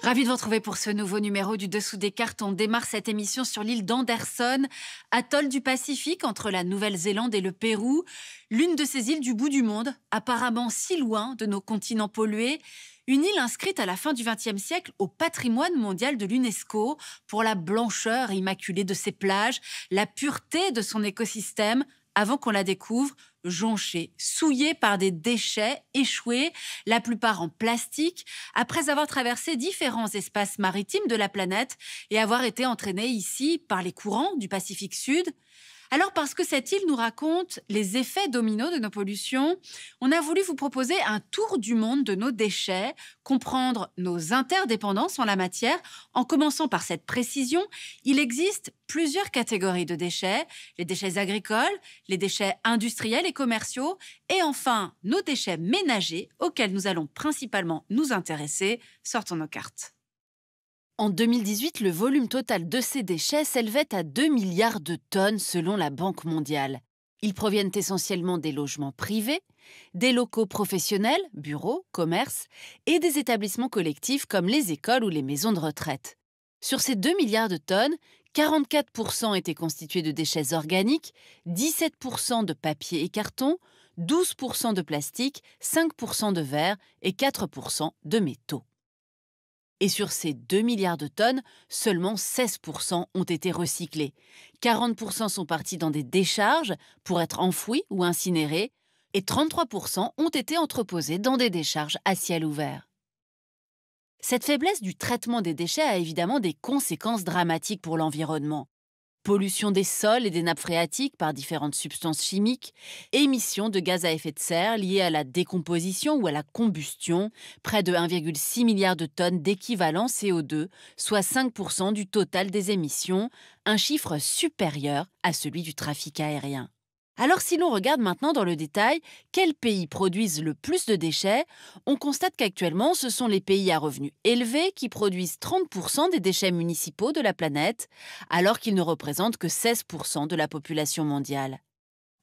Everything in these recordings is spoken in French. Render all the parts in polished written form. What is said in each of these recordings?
Ravi de vous retrouver pour ce nouveau numéro du Dessous des cartes. On démarre cette émission sur l'île d'Anderson, atoll du Pacifique entre la Nouvelle-Zélande et le Pérou. L'une de ces îles du bout du monde, apparemment si loin de nos continents pollués. Une île inscrite à la fin du XXe siècle au patrimoine mondial de l'UNESCO pour la blancheur immaculée de ses plages, la pureté de son écosystème, avant qu'on la découvre jonchée, souillée par des déchets échoués, la plupart en plastique, après avoir traversé différents espaces maritimes de la planète et avoir été entraînée ici par les courants du Pacifique Sud. Alors, parce que cette île nous raconte les effets dominos de nos pollutions, on a voulu vous proposer un tour du monde de nos déchets, comprendre nos interdépendances en la matière. En commençant par cette précision, il existe plusieurs catégories de déchets: les déchets agricoles, les déchets industriels et commerciaux, et enfin nos déchets ménagers auxquels nous allons principalement nous intéresser. Sortons nos cartes. En 2018, le volume total de ces déchets s'élevait à 2 milliards de tonnes selon la Banque mondiale. Ils proviennent essentiellement des logements privés, des locaux professionnels, bureaux, commerces, et des établissements collectifs comme les écoles ou les maisons de retraite. Sur ces 2 milliards de tonnes, 44% étaient constitués de déchets organiques, 17% de papier et carton, 12% de plastique, 5% de verre et 4% de métaux. Et sur ces 2 milliards de tonnes, seulement 16% ont été recyclés. 40% sont partis dans des décharges pour être enfouis ou incinérés, et 33% ont été entreposés dans des décharges à ciel ouvert. Cette faiblesse du traitement des déchets a évidemment des conséquences dramatiques pour l'environnement. Pollution des sols et des nappes phréatiques par différentes substances chimiques, émissions de gaz à effet de serre liées à la décomposition ou à la combustion, près de 1,6 milliard de tonnes d'équivalent CO2, soit 5% du total des émissions, un chiffre supérieur à celui du trafic aérien. Alors si l'on regarde maintenant dans le détail quels pays produisent le plus de déchets, on constate qu'actuellement ce sont les pays à revenus élevés qui produisent 30% des déchets municipaux de la planète, alors qu'ils ne représentent que 16% de la population mondiale.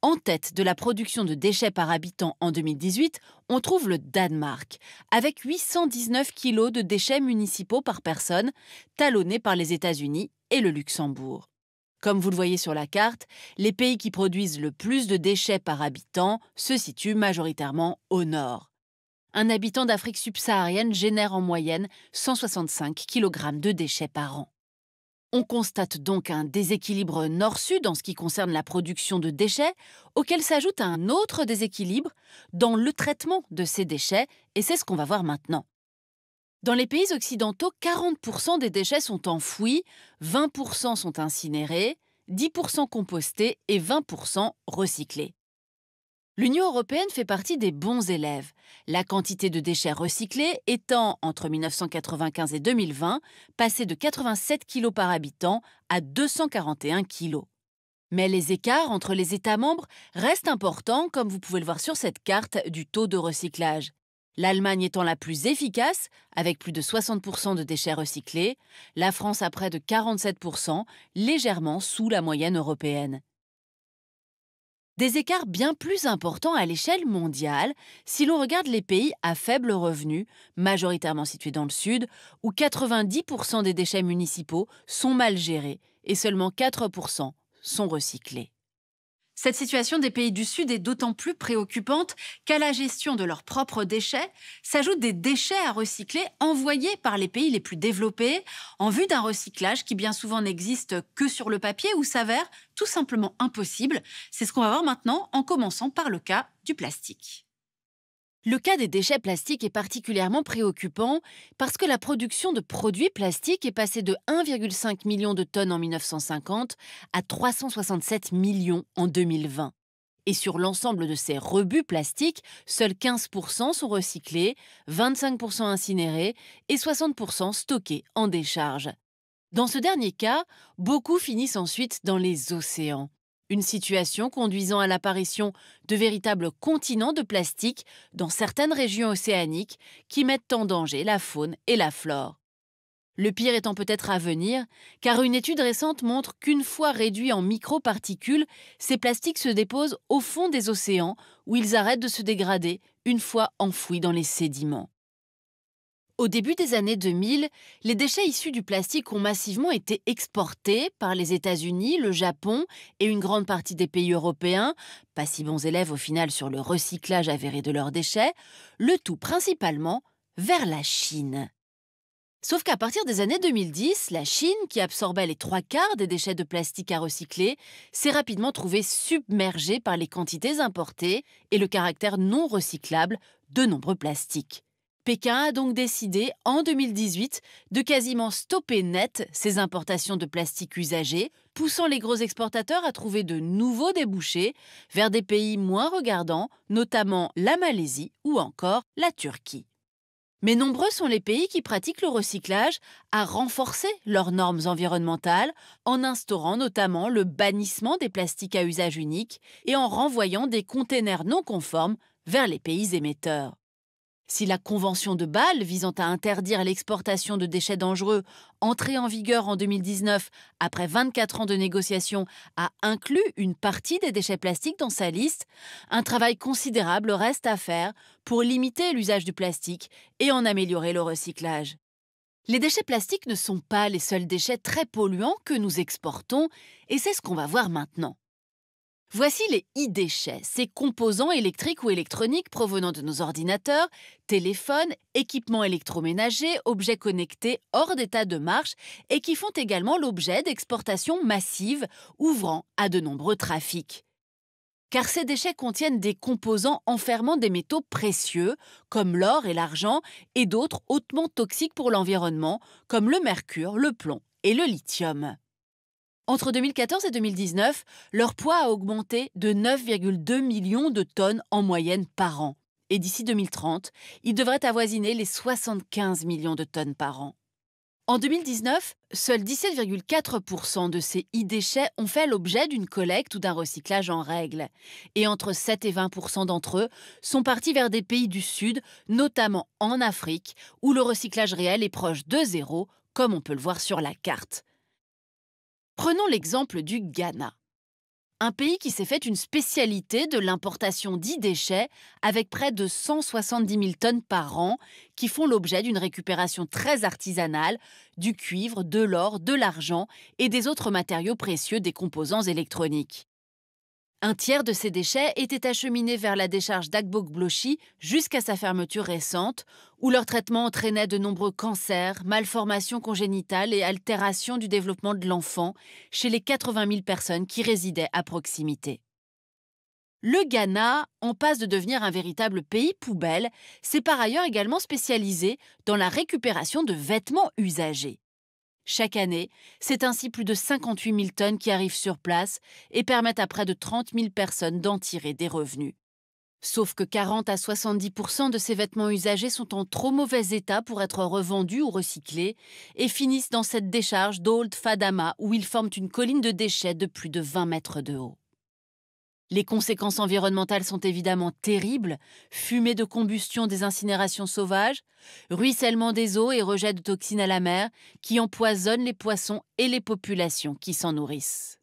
En tête de la production de déchets par habitant en 2018, on trouve le Danemark, avec 819 kg de déchets municipaux par personne, talonnés par les États-Unis et le Luxembourg. Comme vous le voyez sur la carte, les pays qui produisent le plus de déchets par habitant se situent majoritairement au nord. Un habitant d'Afrique subsaharienne génère en moyenne 165 kg de déchets par an. On constate donc un déséquilibre nord-sud en ce qui concerne la production de déchets, auquel s'ajoute un autre déséquilibre dans le traitement de ces déchets, et c'est ce qu'on va voir maintenant. Dans les pays occidentaux, 40% des déchets sont enfouis, 20% sont incinérés, 10% compostés et 20% recyclés. L'Union européenne fait partie des bons élèves, la quantité de déchets recyclés étant, entre 1995 et 2020, passée de 87 kg par habitant à 241 kg. Mais les écarts entre les États membres restent importants, comme vous pouvez le voir sur cette carte du taux de recyclage. L'Allemagne étant la plus efficace, avec plus de 60% de déchets recyclés, la France à près de 47%, légèrement sous la moyenne européenne. Des écarts bien plus importants à l'échelle mondiale si l'on regarde les pays à faible revenu, majoritairement situés dans le sud, où 90% des déchets municipaux sont mal gérés et seulement 4% sont recyclés. Cette situation des pays du Sud est d'autant plus préoccupante qu'à la gestion de leurs propres déchets s'ajoutent des déchets à recycler envoyés par les pays les plus développés en vue d'un recyclage qui bien souvent n'existe que sur le papier ou s'avère tout simplement impossible. C'est ce qu'on va voir maintenant en commençant par le cas du plastique. Le cas des déchets plastiques est particulièrement préoccupant parce que la production de produits plastiques est passée de 1,5 million de tonnes en 1950 à 367 millions en 2020. Et sur l'ensemble de ces rebuts plastiques, seuls 15% sont recyclés, 25% incinérés et 60% stockés en décharge. Dans ce dernier cas, beaucoup finissent ensuite dans les océans. Une situation conduisant à l'apparition de véritables continents de plastique dans certaines régions océaniques qui mettent en danger la faune et la flore. Le pire étant peut-être à venir, car une étude récente montre qu'une fois réduits en microparticules, ces plastiques se déposent au fond des océans où ils arrêtent de se dégrader une fois enfouis dans les sédiments. Au début des années 2000, les déchets issus du plastique ont massivement été exportés par les États-Unis, le Japon et une grande partie des pays européens, pas si bons élèves au final sur le recyclage avéré de leurs déchets, le tout principalement vers la Chine. Sauf qu'à partir des années 2010, la Chine, qui absorbait les 3/4 des déchets de plastique à recycler, s'est rapidement trouvée submergée par les quantités importées et le caractère non recyclable de nombreux plastiques. Pékin a donc décidé, en 2018, de quasiment stopper net ces importations de plastique usagé, poussant les gros exportateurs à trouver de nouveaux débouchés vers des pays moins regardants, notamment la Malaisie ou encore la Turquie. Mais nombreux sont les pays qui pratiquent le recyclage à renforcer leurs normes environnementales en instaurant notamment le bannissement des plastiques à usage unique et en renvoyant des containers non conformes vers les pays émetteurs. Si la Convention de Bâle visant à interdire l'exportation de déchets dangereux, entrée en vigueur en 2019 après 24 ans de négociations, a inclus une partie des déchets plastiques dans sa liste, un travail considérable reste à faire pour limiter l'usage du plastique et en améliorer le recyclage. Les déchets plastiques ne sont pas les seuls déchets très polluants que nous exportons, et c'est ce qu'on va voir maintenant. Voici les e-déchets, ces composants électriques ou électroniques provenant de nos ordinateurs, téléphones, équipements électroménagers, objets connectés hors d'état de marche et qui font également l'objet d'exportations massives ouvrant à de nombreux trafics. Car ces déchets contiennent des composants enfermant des métaux précieux, comme l'or et l'argent, et d'autres hautement toxiques pour l'environnement, comme le mercure, le plomb et le lithium. Entre 2014 et 2019, leur poids a augmenté de 9,2 millions de tonnes en moyenne par an. Et d'ici 2030, il devrait avoisiner les 75 millions de tonnes par an. En 2019, seuls 17,4% de ces e-déchets ont fait l'objet d'une collecte ou d'un recyclage en règle. Et entre 7 et 20% d'entre eux sont partis vers des pays du Sud, notamment en Afrique, où le recyclage réel est proche de zéro, comme on peut le voir sur la carte. Prenons l'exemple du Ghana, un pays qui s'est fait une spécialité de l'importation d'e-déchets avec près de 170 000 tonnes par an qui font l'objet d'une récupération très artisanale du cuivre, de l'or, de l'argent et des autres matériaux précieux des composants électroniques. Un tiers de ces déchets étaient acheminés vers la décharge d'Agbogbloshy jusqu'à sa fermeture récente, où leur traitement entraînait de nombreux cancers, malformations congénitales et altérations du développement de l'enfant chez les 80 000 personnes qui résidaient à proximité. Le Ghana, en passe de devenir un véritable pays poubelle, s'est par ailleurs également spécialisé dans la récupération de vêtements usagés. Chaque année, c'est ainsi plus de 58 000 tonnes qui arrivent sur place et permettent à près de 30 000 personnes d'en tirer des revenus. Sauf que 40 à 70% de ces vêtements usagés sont en trop mauvais état pour être revendus ou recyclés et finissent dans cette décharge d'Old Fadama où ils forment une colline de déchets de plus de 20 mètres de haut. Les conséquences environnementales sont évidemment terribles, fumée de combustion des incinérations sauvages, ruissellement des eaux et rejet de toxines à la mer qui empoisonnent les poissons et les populations qui s'en nourrissent.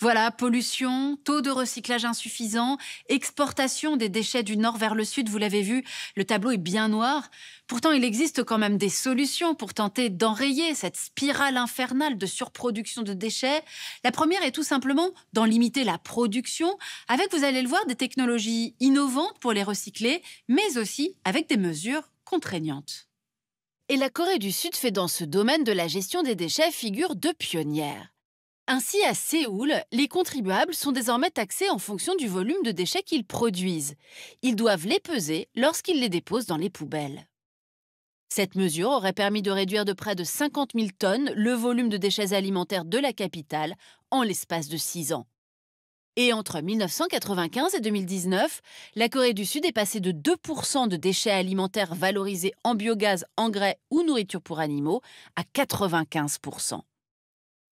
Voilà, pollution, taux de recyclage insuffisant, exportation des déchets du nord vers le sud, vous l'avez vu, le tableau est bien noir. Pourtant, il existe quand même des solutions pour tenter d'enrayer cette spirale infernale de surproduction de déchets. La première est tout simplement d'en limiter la production, avec, vous allez le voir, des technologies innovantes pour les recycler, mais aussi avec des mesures contraignantes. Et la Corée du Sud fait dans ce domaine de la gestion des déchets figure de pionnière. Ainsi, à Séoul, les contribuables sont désormais taxés en fonction du volume de déchets qu'ils produisent. Ils doivent les peser lorsqu'ils les déposent dans les poubelles. Cette mesure aurait permis de réduire de près de 50 000 tonnes le volume de déchets alimentaires de la capitale en l'espace de 6 ans. Et entre 1995 et 2019, la Corée du Sud est passée de 2% de déchets alimentaires valorisés en biogaz, engrais ou nourriture pour animaux à 95%.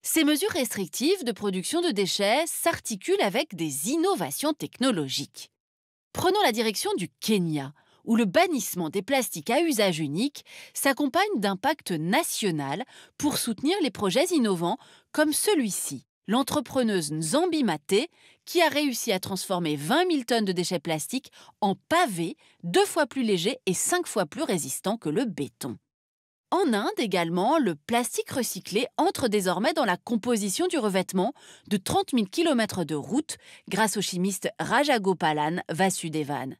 Ces mesures restrictives de production de déchets s'articulent avec des innovations technologiques. Prenons la direction du Kenya, où le bannissement des plastiques à usage unique s'accompagne d'un pacte national pour soutenir les projets innovants comme celui-ci. l'entrepreneuse Nzambi Maté, qui a réussi à transformer 20 000 tonnes de déchets plastiques en pavés 2 fois plus légers et 5 fois plus résistants que le béton. En Inde également, le plastique recyclé entre désormais dans la composition du revêtement de 30 000 km de route grâce au chimiste Rajagopalan Vasudevan.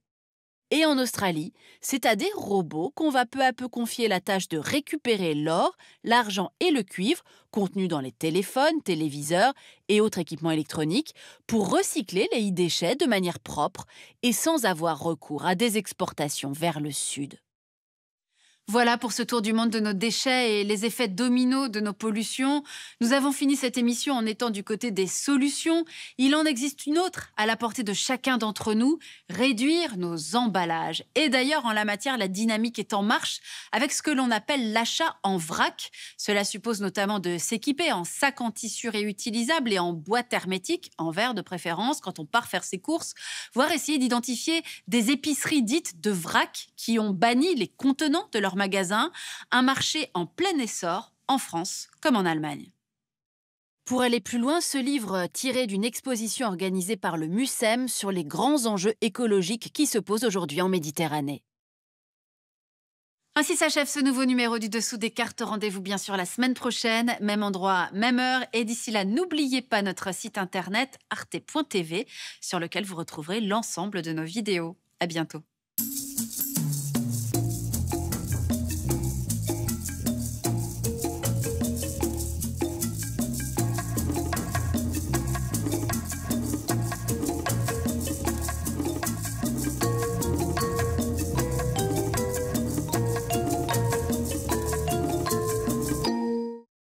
Et en Australie, c'est à des robots qu'on va peu à peu confier la tâche de récupérer l'or, l'argent et le cuivre contenus dans les téléphones, téléviseurs et autres équipements électroniques pour recycler les e-déchets de manière propre et sans avoir recours à des exportations vers le sud. Voilà pour ce tour du monde de nos déchets et les effets dominos de nos pollutions. Nous avons fini cette émission en étant du côté des solutions. Il en existe une autre à la portée de chacun d'entre nous, réduire nos emballages. Et d'ailleurs, en la matière, la dynamique est en marche avec ce que l'on appelle l'achat en vrac. Cela suppose notamment de s'équiper en sacs en tissu réutilisables et en boîtes hermétiques, en verre de préférence, quand on part faire ses courses, voire essayer d'identifier des épiceries dites de vrac qui ont banni les contenants de leur magasins, un marché en plein essor en France comme en Allemagne. Pour aller plus loin, ce livre tiré d'une exposition organisée par le MUSEM sur les grands enjeux écologiques qui se posent aujourd'hui en Méditerranée. Ainsi s'achève ce nouveau numéro du Dessous des cartes. Rendez-vous bien sûr la semaine prochaine, même endroit, même heure. Et d'ici là, n'oubliez pas notre site internet arte.tv sur lequel vous retrouverez l'ensemble de nos vidéos. À bientôt.